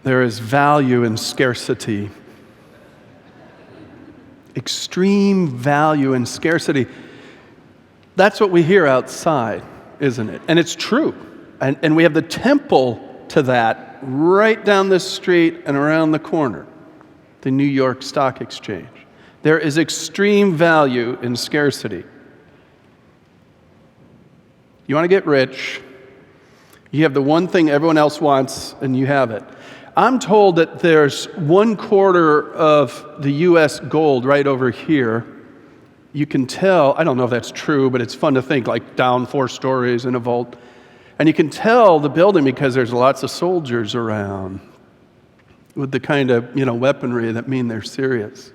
There is value in scarcity. Extreme value in scarcity. That's what we hear outside, isn't it? And it's true. And we have the temple to that right down this street and around the corner, the New York Stock Exchange. There is extreme value in scarcity. You want to get rich, you have the one thing everyone else wants, and you have it. I'm told that there's 1/4 of the U.S. gold right over here. You can tell, I don't know if that's true, but it's fun to think, like down 4 stories in a vault. And you can tell the building because there's lots of soldiers around with the kind of, weaponry that mean they're serious.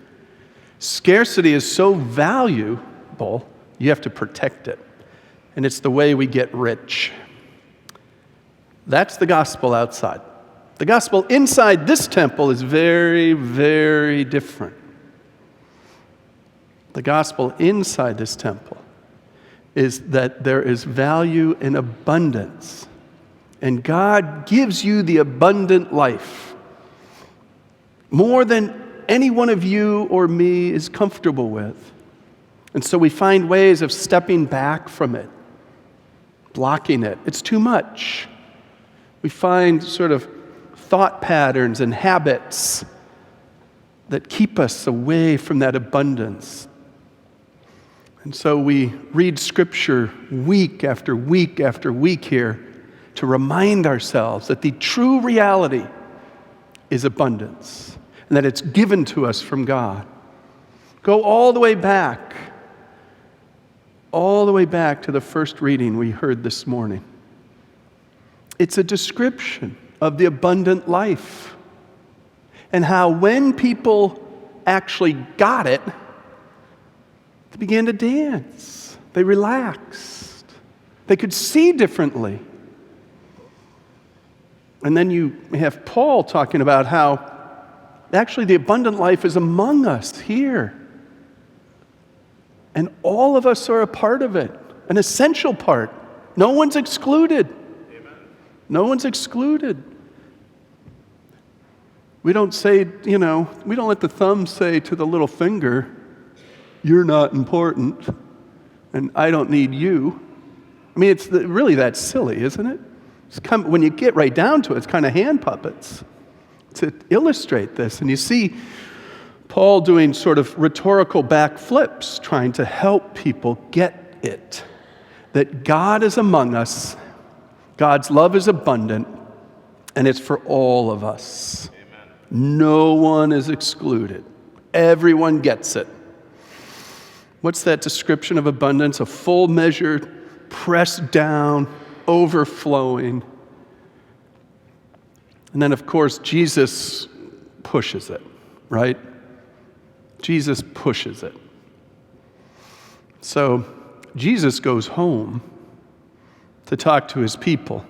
Scarcity is so valuable, you have to protect it. And it's the way we get rich. That's the gospel outside. The gospel inside this temple is very, very different. The gospel inside this temple is that there is value in abundance. And God gives you the abundant life. More than any one of you or me is comfortable with. And so we find ways of stepping back from it, blocking it. It's too much. We find sort of thought patterns and habits that keep us away from that abundance. And so we read Scripture week after week after week here to remind ourselves that the true reality is abundance and that it's given to us from God. Go all the way back to the first reading we heard this morning. It's a description of the abundant life and how when people actually got it, they began to dance. They relaxed. They could see differently. And then you have Paul talking about how actually the abundant life is among us here. And all of us are a part of it, an essential part. No one's excluded. Amen. No one's excluded. We don't say, we don't let the thumb say to the little finger, you're not important, and I don't need you. I mean, it's really that silly, isn't it? When you get right down to it, it's kind of hand puppets to illustrate this. And you see Paul doing sort of rhetorical backflips, trying to help people get it. That God is among us, God's love is abundant, and it's for all of us. Amen. No one is excluded. Everyone gets it. What's that description of abundance? A full measure, pressed down, overflowing. And then, of course, Jesus pushes it, right? Jesus pushes it. So Jesus goes home to talk to his people.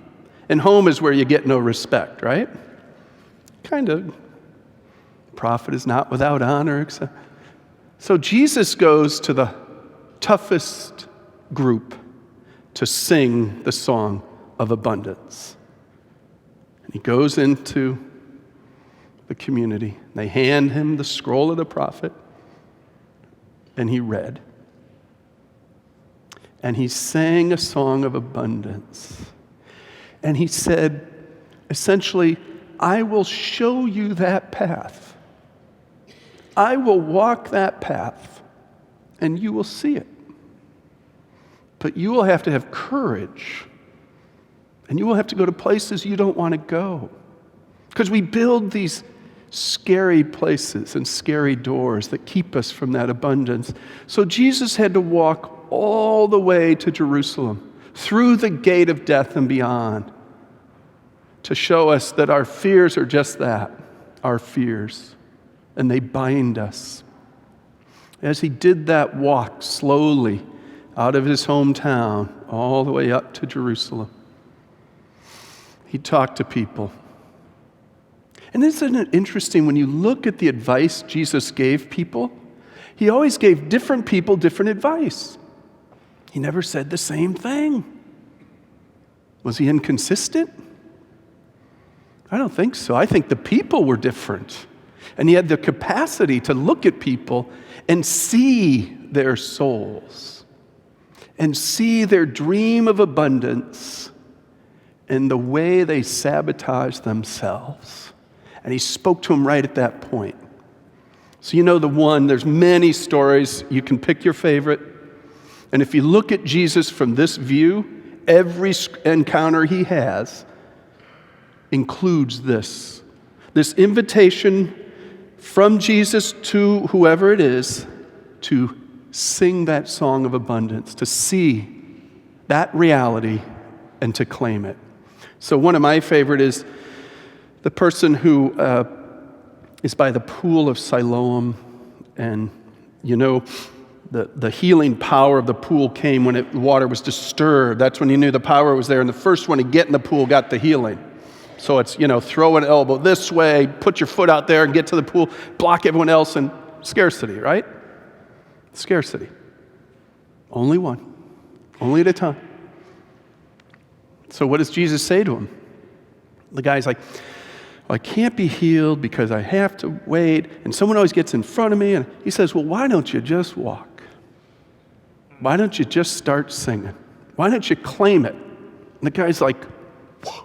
And home is where you get no respect, right? Kind of. Prophet is not without honor, etc. So Jesus goes to the toughest group to sing the song of abundance. And he goes into the community. They hand him the scroll of the prophet, and he read. And he sang a song of abundance. And he said, essentially, I will show you that path. I will walk that path, and you will see it. But you will have to have courage, and you will have to go to places you don't want to go. Because we build these scary places and scary doors that keep us from that abundance. So Jesus had to walk all the way to Jerusalem, through the gate of death and beyond, to show us that our fears are just that, our fears. And they bind us. As he did that walk slowly out of his hometown all the way up to Jerusalem, he talked to people. And isn't it interesting when you look at the advice Jesus gave people? He always gave different people different advice. He never said the same thing. Was he inconsistent? I don't think so. I think the people were different. And he had the capacity to look at people and see their souls and see their dream of abundance and the way they sabotage themselves. And he spoke to them right at that point. So you know the one, there's many stories. You can pick your favorite. And if you look at Jesus from this view, every encounter he has includes this invitation from Jesus to whoever it is to sing that song of abundance, to see that reality and to claim it. So one of my favorite is the person who is by the pool of Siloam, and you know, the healing power of the pool came when the water was disturbed. That's when you knew the power was there, and the first one to get in the pool got the healing. So it's, throw an elbow this way, put your foot out there and get to the pool, block everyone else, and scarcity, right? Scarcity. Only one. Only at a time. So what does Jesus say to him? The guy's like, well, I can't be healed because I have to wait, and someone always gets in front of me, and he says, well, why don't you just walk? Why don't you just start singing? Why don't you claim it? And the guy's like, whoa.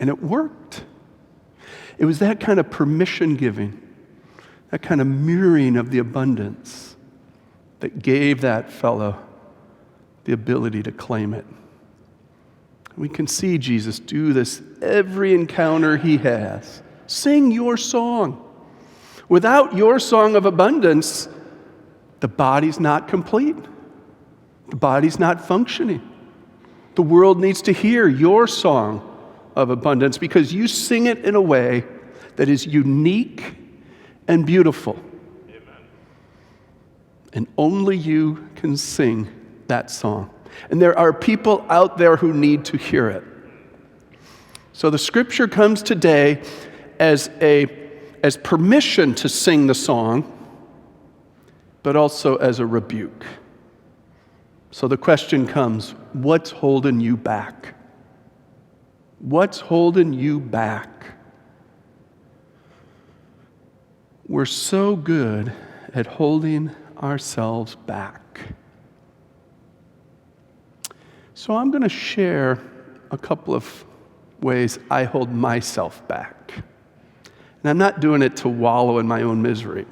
And it worked. It was that kind of permission giving, that kind of mirroring of the abundance that gave that fellow the ability to claim it. We can see Jesus do this every encounter he has. Sing your song. Without your song of abundance, the body's not complete. The body's not functioning. The world needs to hear your song of abundance because you sing it in a way that is unique and beautiful. Amen. And only you can sing that song. And there are people out there who need to hear it. So the scripture comes today as permission to sing the song, but also as a rebuke. So the question comes, what's holding you back? What's holding you back? We're so good at holding ourselves back. So I'm going to share a couple of ways I hold myself back. And I'm not doing it to wallow in my own misery.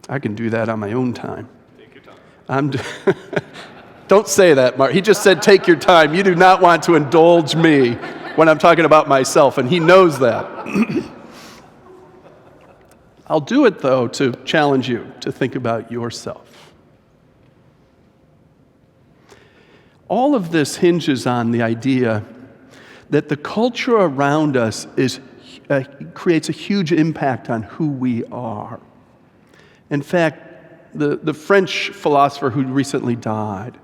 I can do that on my own time. Take your time. Don't say that, Mark. He just said take your time. You do not want to indulge me when I'm talking about myself, and he knows that. I'll do it, though, to challenge you to think about yourself. All of this hinges on the idea that the culture around us creates a huge impact on who we are. In fact, the French philosopher who recently died,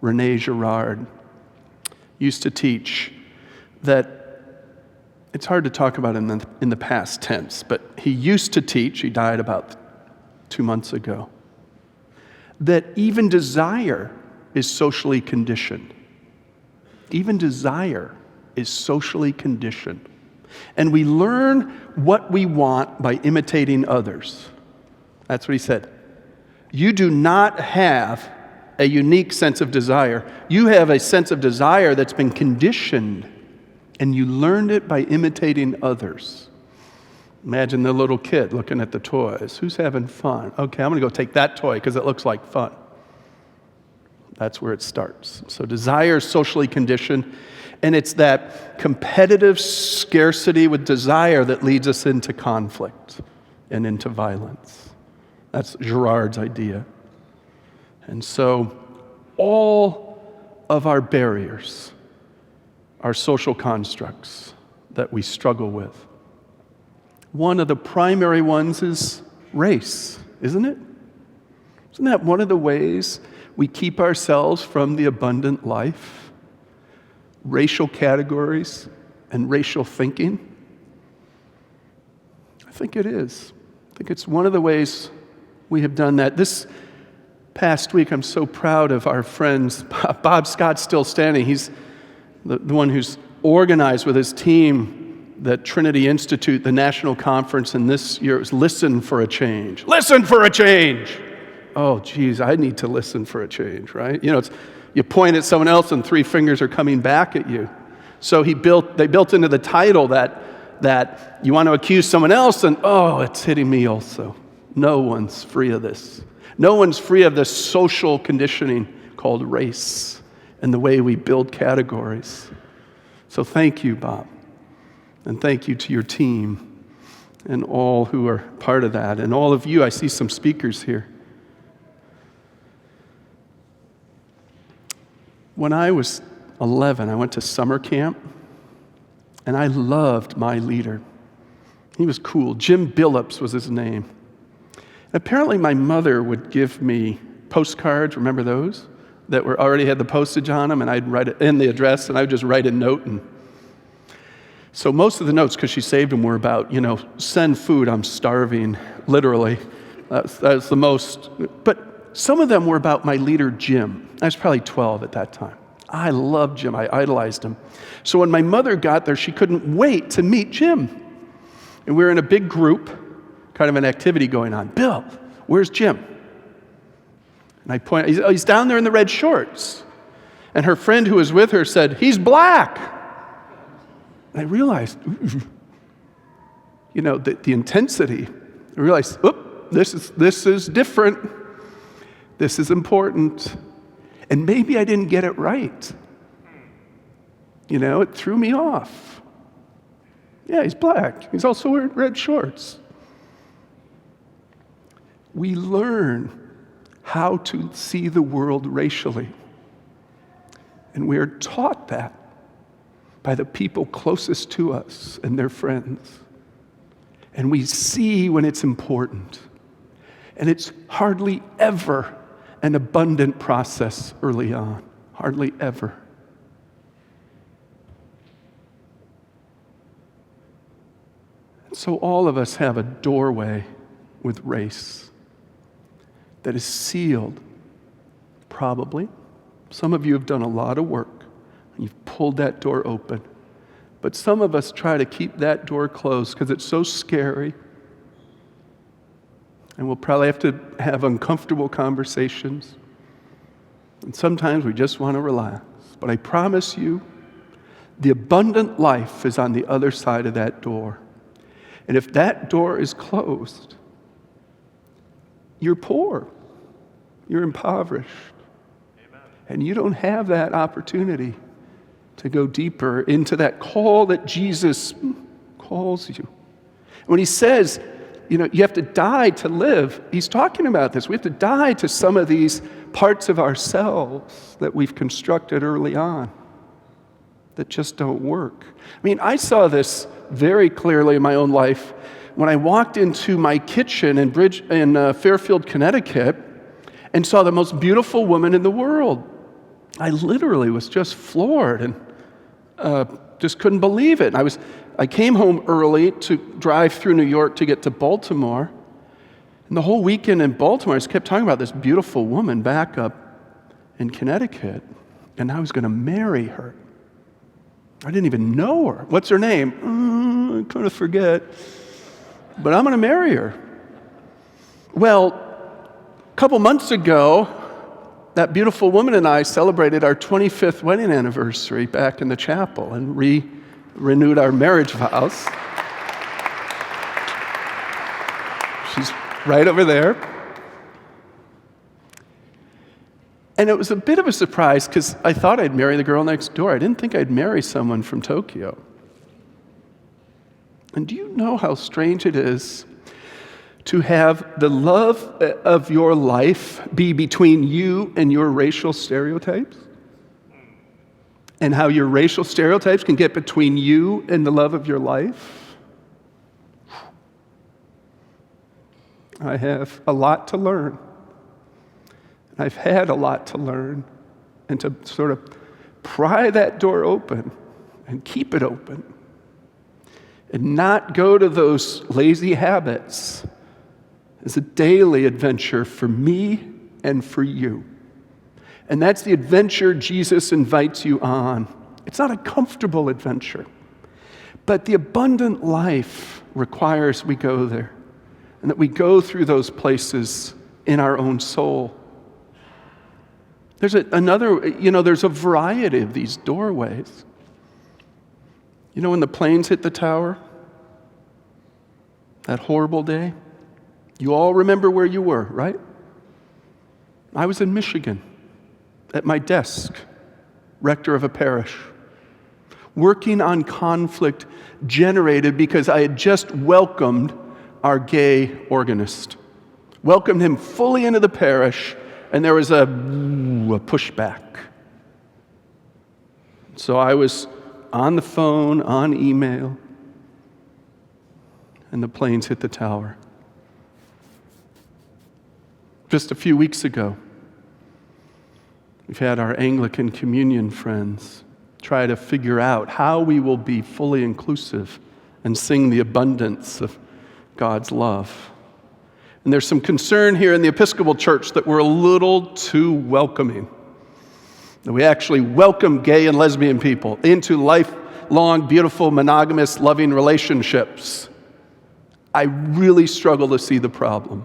René Girard, used to teach that it's hard to talk about him in the past tense, but he used to teach, he died about 2 months ago, that even desire is socially conditioned. Even desire is socially conditioned. And we learn what we want by imitating others. That's what he said. You do not have a unique sense of desire. You have a sense of desire that's been conditioned, and you learned it by imitating others. Imagine the little kid looking at the toys. Who's having fun? Okay, I'm going to go take that toy because it looks like fun. That's where it starts. So desire is socially conditioned, and it's that competitive scarcity with desire that leads us into conflict and into violence. That's Girard's idea. And so all of our barriers are social constructs that we struggle with. One of the primary ones is race, isn't it? Isn't that one of the ways we keep ourselves from the abundant life? Racial categories and racial thinking? I think it is. I think it's one of the ways we have done that. This past week, I'm so proud of our friends. Bob Scott's still standing. He's the one who's organized with his team the Trinity Institute, the national conference, and this year it was Listen for a Change. Listen for a change! Oh, geez, I need to listen for a change, right? You point at someone else and 3 fingers are coming back at you. So they built into the title that you want to accuse someone else, and it's hitting me also. No one's free of this. No one's free of this social conditioning called race and the way we build categories. So thank you, Bob. And thank you to your team and all who are part of that. And all of you, I see some speakers here. When I was 11, I went to summer camp, and I loved my leader. He was cool. Jim Billups was his name. Apparently, my mother would give me postcards, remember those? That already had the postage on them, and I'd write it in the address, and I would just write a note. And so most of the notes, because she saved them, were about, send food, I'm starving, literally. That's the most. But some of them were about my leader, Jim. I was probably 12 at that time. I loved Jim. I idolized him. So when my mother got there, she couldn't wait to meet Jim. And we were in a big group, kind of an activity going on. Bill, where's Jim? And I point, he's down there in the red shorts. And her friend who was with her said, he's black. And I realized, the intensity. I realized, this is different. This is important. And maybe I didn't get it right. It threw me off. Yeah, he's black. He's also wearing red shorts. We learn how to see the world racially. And we are taught that by the people closest to us and their friends. And we see when it's important. And it's hardly ever an abundant process early on. Hardly ever. And so all of us have a doorway with race that is sealed, probably. Some of you have done a lot of work. You've pulled that door open. But some of us try to keep that door closed because it's so scary. And we'll probably have to have uncomfortable conversations. And sometimes we just want to relax. But I promise you, the abundant life is on the other side of that door. And if that door is closed, you're poor. You're impoverished. Amen. And you don't have that opportunity to go deeper into that call that Jesus calls you. When he says, you have to die to live, he's talking about this. We have to die to some of these parts of ourselves that we've constructed early on that just don't work. I saw this very clearly in my own life when I walked into my kitchen in Fairfield, Connecticut, and saw the most beautiful woman in the world. I literally was just floored and just couldn't believe it. I came home early to drive through New York to get to Baltimore. And the whole weekend in Baltimore, I just kept talking about this beautiful woman back up in Connecticut. And I was going to marry her. I didn't even know her. What's her name? I kind of forget. But I'm going to marry her. Well, a couple months ago, that beautiful woman and I celebrated our 25th wedding anniversary back in the chapel and renewed our marriage vows. She's right over there. And it was a bit of a surprise because I thought I'd marry the girl next door. I didn't think I'd marry someone from Tokyo. And do you know how strange it is to have the love of your life be between you and your racial stereotypes? And how your racial stereotypes can get between you and the love of your life? I have a lot to learn. I've had a lot to learn. And to sort of pry that door open and keep it open. And not go to those lazy habits is a daily adventure for me and for you. And that's the adventure Jesus invites you on. It's not a comfortable adventure, But the abundant life requires we go there, and that we go through those places in our own soul. There's there's a variety of these doorways. When the planes hit the tower, that horrible day, you all remember where you were, right? I was in Michigan, at my desk, rector of a parish, working on conflict generated because I had just welcomed our gay organist. Welcomed him fully into the parish, and there was a pushback. So I was on the phone, on email, and the planes hit the tower. Just a few weeks ago, we've had our Anglican communion friends try to figure out how we will be fully inclusive and sing the abundance of God's love. And there's some concern here in the Episcopal Church that we're a little too welcoming. That we actually welcome gay and lesbian people into lifelong, beautiful, monogamous, loving relationships. I really struggle to see the problem.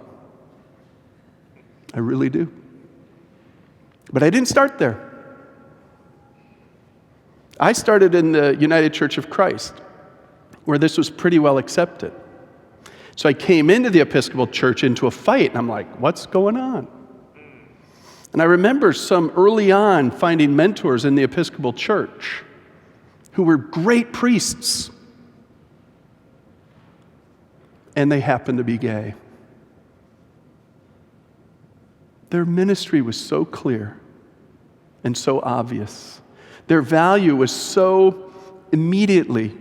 I really do. But I didn't start there. I started in the United Church of Christ, where this was pretty well accepted. So I came into the Episcopal Church into a fight, and I'm like, what's going on? And I remember some early on finding mentors in the Episcopal Church who were great priests, and they happened to be gay. Their ministry was so clear and so obvious. Their value was so immediately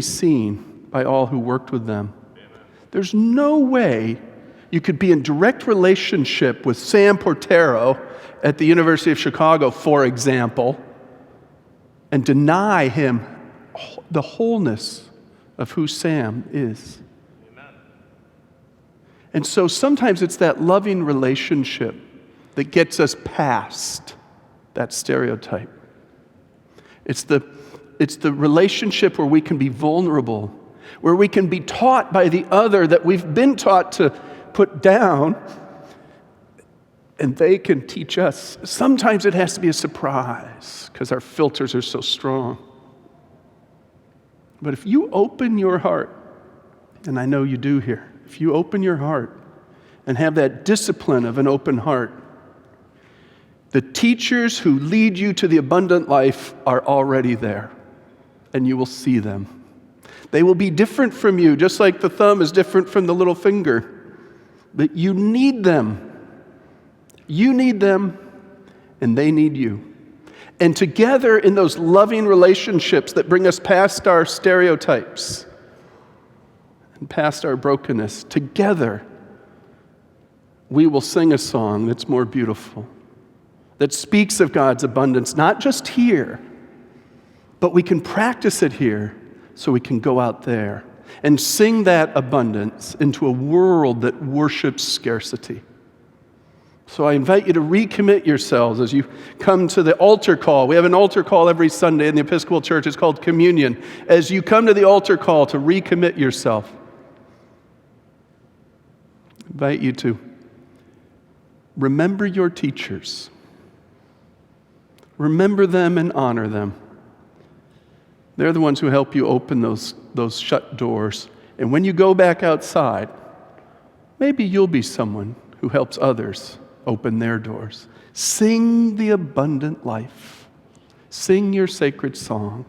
seen by all who worked with them. Amen. There's no way you could be in direct relationship with Sam Portero at the University of Chicago, for example, and deny him the wholeness of who Sam is. Amen. And so sometimes it's that loving relationship that gets us past that stereotype. It's the relationship where we can be vulnerable, where we can be taught by the other that we've been taught to put down, and they can teach us. Sometimes it has to be a surprise because our filters are so strong. But if you open your heart, and I know you do here, if you open your heart and have that discipline of an open heart, the teachers who lead you to the abundant life are already there, and you will see them. They will be different from you, just like the thumb is different from the little finger. But you need them. You need them, and they need you. And together in those loving relationships that bring us past our stereotypes and past our brokenness, together we will sing a song that's more beautiful, that speaks of God's abundance, not just here, but we can practice it here so we can go out there and sing that abundance into a world that worships scarcity. So I invite you to recommit yourselves as you come to the altar call. We have an altar call every Sunday in the Episcopal Church. It's called Communion. As you come to the altar call, to recommit yourself. I invite you to remember your teachers. Remember them and honor them. They're the ones who help you open those shut doors. And when you go back outside, maybe you'll be someone who helps others open their doors. Sing the abundant life. Sing your sacred song.